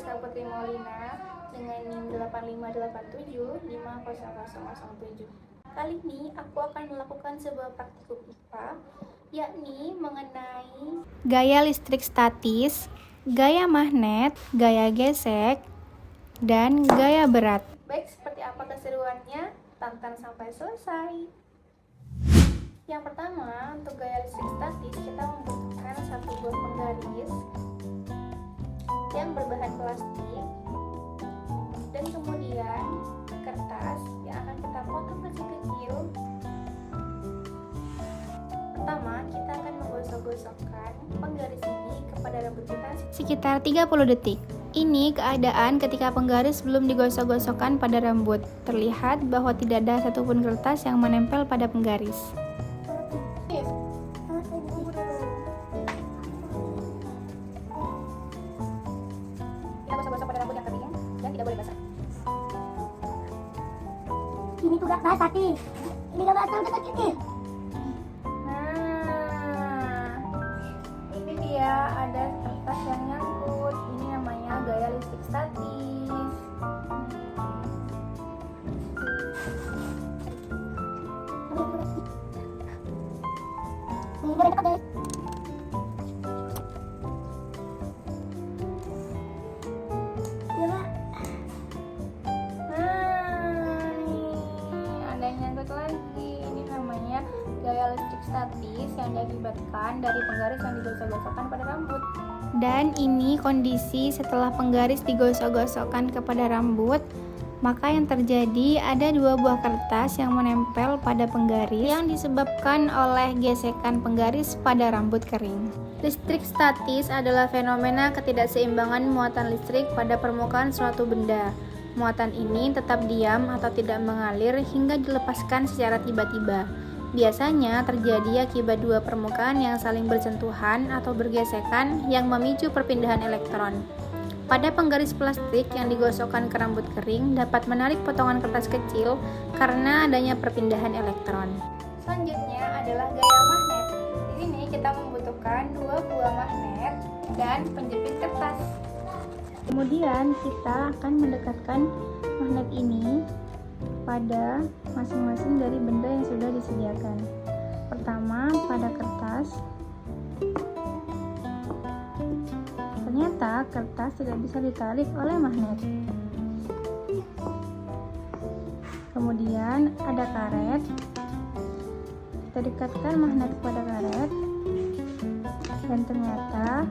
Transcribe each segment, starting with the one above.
Rizka Putri Maulina dengan NIM 8587500007. Kali ini aku akan melakukan sebuah praktikum IPA, yakni mengenai gaya listrik statis, gaya magnet, gaya gesek, dan gaya berat. Baik, seperti apa keseruannya? Tonton sampai selesai. Yang pertama, untuk gaya listrik statis kita membutuhkan satu buah penggaris yang berbahan plastik dan kemudian kertas yang akan kita potong kecil-kecil. Pertama, kita akan menggosok-gosokkan penggaris ini kepada rambut kita sekitar 30 detik. Ini keadaan ketika penggaris belum digosok-gosokkan pada rambut. Terlihat bahwa tidak ada satupun kertas yang menempel pada penggaris. Gosok-gosok pada rambut yang kering dan tidak boleh basah. Ini tuh gak basah sih. Ini gak basah udah sakit nih. Nah, ini dia ada kertas yang nyangkut. Ini namanya gaya listrik statis. Ini boleh cepat deh. Gaya listrik statis yang diakibatkan dari penggaris yang digosok-gosokkan pada rambut. Dan ini kondisi setelah penggaris digosok-gosokkan kepada rambut, maka yang terjadi ada dua buah kertas yang menempel pada penggaris yang disebabkan oleh gesekan penggaris pada rambut kering. Listrik statis adalah fenomena ketidakseimbangan muatan listrik pada permukaan suatu benda. Muatan ini tetap diam atau tidak mengalir hingga dilepaskan secara tiba-tiba. Biasanya terjadi akibat dua permukaan yang saling bersentuhan atau bergesekan yang memicu perpindahan elektron. Pada penggaris plastik yang digosokkan ke rambut kering dapat menarik potongan kertas kecil karena adanya perpindahan elektron. Selanjutnya adalah gaya magnet. Di sini kita membutuhkan dua buah magnet dan penjepit kertas. Kemudian kita akan mendekatkan magnet ini pada masing-masing dari benda yang sudah disediakan. Pertama, pada kertas. Ternyata kertas tidak bisa ditarik oleh magnet. Kemudian ada karet. Kita dekatkan magnet pada karet. Dan ternyata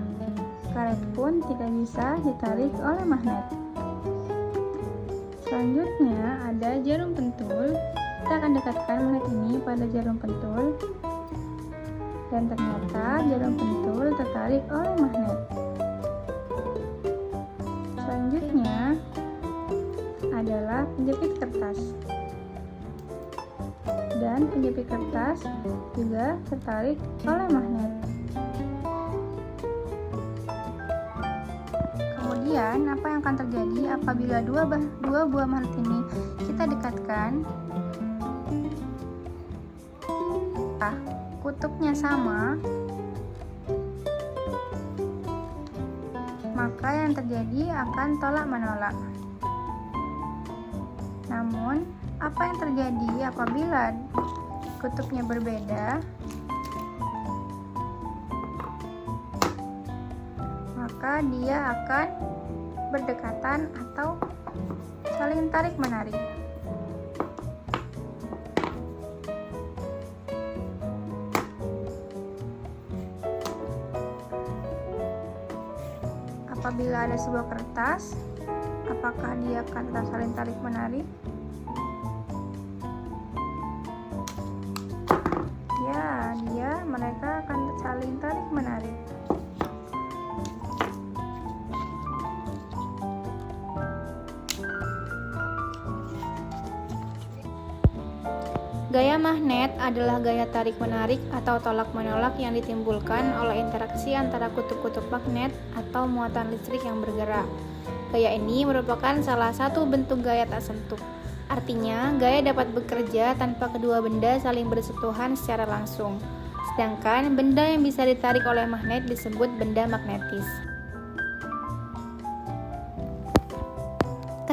karet pun tidak bisa ditarik oleh magnet. Selanjutnya ada jarum pentul. Kita akan dekatkan magnet ini pada jarum pentul dan ternyata jarum pentul tertarik oleh magnet. Selanjutnya adalah penjepit kertas dan penjepit kertas juga tertarik oleh magnet. Kemudian apa yang akan terjadi apabila dua buah magnet ini kita dekatkan? Kutubnya sama, maka yang terjadi akan tolak menolak. Namun apa yang terjadi apabila kutubnya berbeda? Maka dia akan berdekatan atau saling tarik-menarik. Apabila ada sebuah kertas, apakah dia akan tetap saling tarik-menarik? Ya, mereka akan saling tarik-menarik. Gaya magnet adalah gaya tarik-menarik atau tolak-menolak yang ditimbulkan oleh interaksi antara kutub-kutub magnet atau muatan listrik yang bergerak. Gaya ini merupakan salah satu bentuk gaya tak sentuh. Artinya, gaya dapat bekerja tanpa kedua benda saling bersentuhan secara langsung. Sedangkan benda yang bisa ditarik oleh magnet disebut benda magnetis.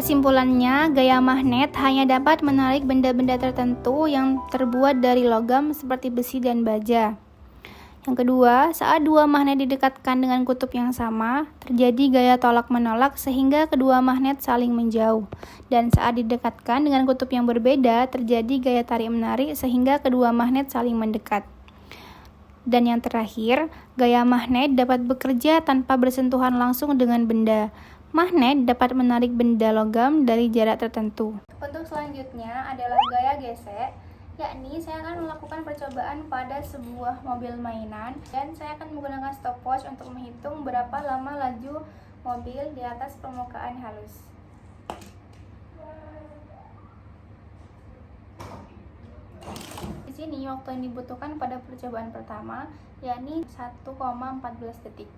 Kesimpulannya, gaya magnet hanya dapat menarik benda-benda tertentu yang terbuat dari logam seperti besi dan baja. Yang kedua, saat dua magnet didekatkan dengan kutub yang sama, terjadi gaya tolak-menolak sehingga kedua magnet saling menjauh. Dan saat didekatkan dengan kutub yang berbeda, terjadi gaya tarik-menarik sehingga kedua magnet saling mendekat. Dan yang terakhir, gaya magnet dapat bekerja tanpa bersentuhan langsung dengan benda. Magnet dapat menarik benda logam dari jarak tertentu. Untuk selanjutnya adalah gaya gesek, yakni saya akan melakukan percobaan pada sebuah mobil mainan dan saya akan menggunakan stopwatch untuk menghitung berapa lama laju mobil di atas permukaan halus. Di sini waktu yang dibutuhkan pada percobaan pertama yakni 1,14 detik.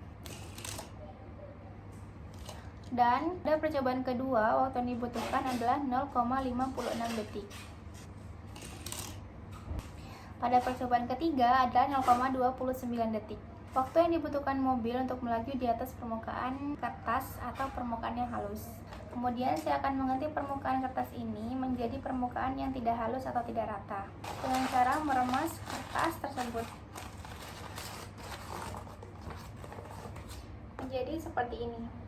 Dan pada percobaan kedua, waktu yang dibutuhkan adalah 0,56 detik. Pada percobaan ketiga adalah 0,29 detik. Waktu yang dibutuhkan mobil untuk melaju di atas permukaan kertas atau permukaan yang halus. Kemudian saya akan mengganti permukaan kertas ini menjadi permukaan yang tidak halus atau tidak rata dengan cara meremas kertas tersebut menjadi seperti ini.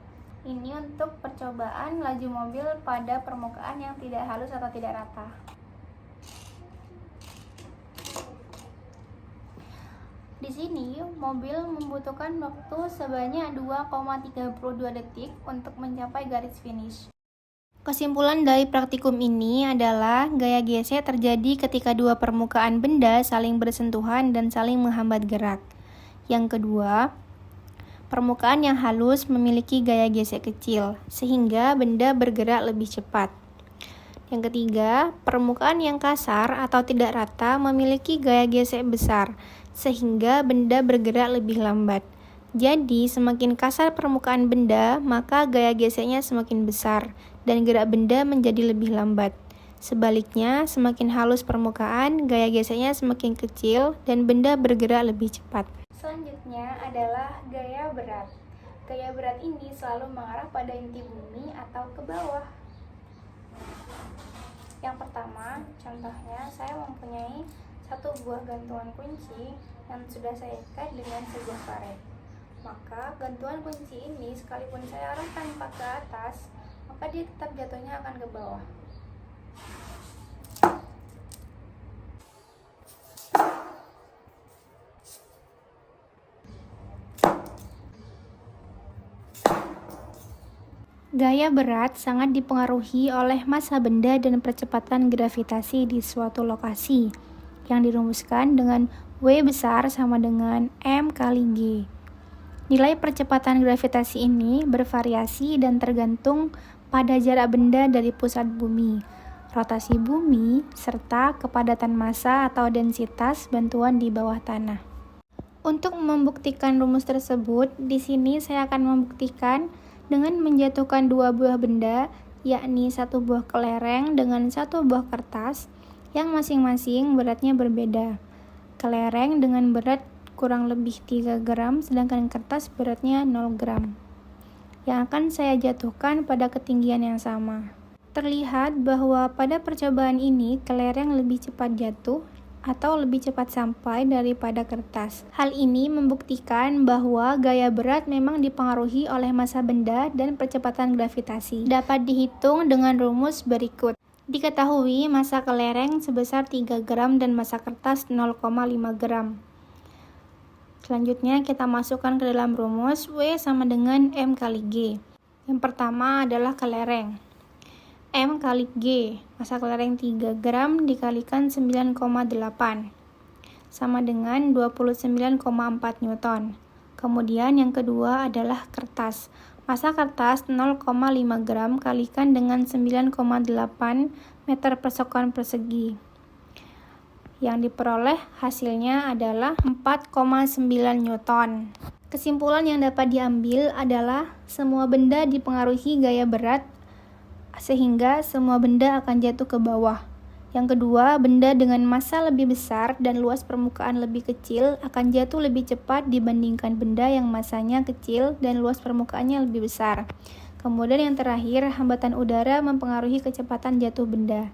Ini untuk percobaan laju mobil pada permukaan yang tidak halus atau tidak rata. Di sini, mobil membutuhkan waktu sebanyak 2,32 detik untuk mencapai garis finish. Kesimpulan dari praktikum ini adalah gaya gesek terjadi ketika dua permukaan benda saling bersentuhan dan saling menghambat gerak. Yang kedua, permukaan yang halus memiliki gaya gesek kecil, sehingga benda bergerak lebih cepat. Yang ketiga, permukaan yang kasar atau tidak rata memiliki gaya gesek besar, sehingga benda bergerak lebih lambat. Jadi, semakin kasar permukaan benda, maka gaya geseknya semakin besar, dan gerak benda menjadi lebih lambat. Sebaliknya, semakin halus permukaan, gaya geseknya semakin kecil, dan benda bergerak lebih cepat. Selanjutnya adalah gaya berat. Gaya berat ini selalu mengarah pada inti bumi atau ke bawah. Yang pertama, contohnya saya mempunyai satu buah gantungan kunci yang sudah saya ikat dengan sebuah karet. Maka gantungan kunci ini sekalipun saya arahkan ke atas, maka dia tetap jatuhnya akan ke bawah. Gaya berat sangat dipengaruhi oleh massa benda dan percepatan gravitasi di suatu lokasi, yang dirumuskan dengan W besar sama dengan M kali G. Nilai percepatan gravitasi ini bervariasi dan tergantung pada jarak benda dari pusat bumi, rotasi bumi, serta kepadatan massa atau densitas bantuan di bawah tanah. Untuk membuktikan rumus tersebut, di sini saya akan membuktikan dengan menjatuhkan dua buah benda, yakni satu buah kelereng dengan satu buah kertas, yang masing-masing beratnya berbeda. Kelereng dengan berat kurang lebih 3 gram, sedangkan kertas beratnya 0 gram. Yang akan saya jatuhkan pada ketinggian yang sama. Terlihat bahwa pada percobaan ini, kelereng lebih cepat jatuh atau lebih cepat sampai daripada kertas. Hal ini membuktikan bahwa gaya berat memang dipengaruhi oleh massa benda dan percepatan gravitasi. Dapat dihitung dengan rumus berikut. Diketahui massa kelereng sebesar 3 gram dan massa kertas 0,5 gram. Selanjutnya kita masukkan ke dalam rumus W sama dengan M kali G. Yang pertama adalah kelereng. M kali G, massa kelereng 3 gram dikalikan 9,8 sama dengan 29,4 Newton. Kemudian yang kedua adalah kertas. Massa kertas 0,5 gram kalikan dengan 9,8 meter persekuan persegi. Yang diperoleh hasilnya adalah 4,9 Newton. Kesimpulan yang dapat diambil adalah semua benda dipengaruhi gaya berat, sehingga semua benda akan jatuh ke bawah. Yang kedua, benda dengan massa lebih besar dan luas permukaan lebih kecil akan jatuh lebih cepat dibandingkan benda yang massanya kecil dan luas permukaannya lebih besar. Kemudian yang terakhir, hambatan udara mempengaruhi kecepatan jatuh benda.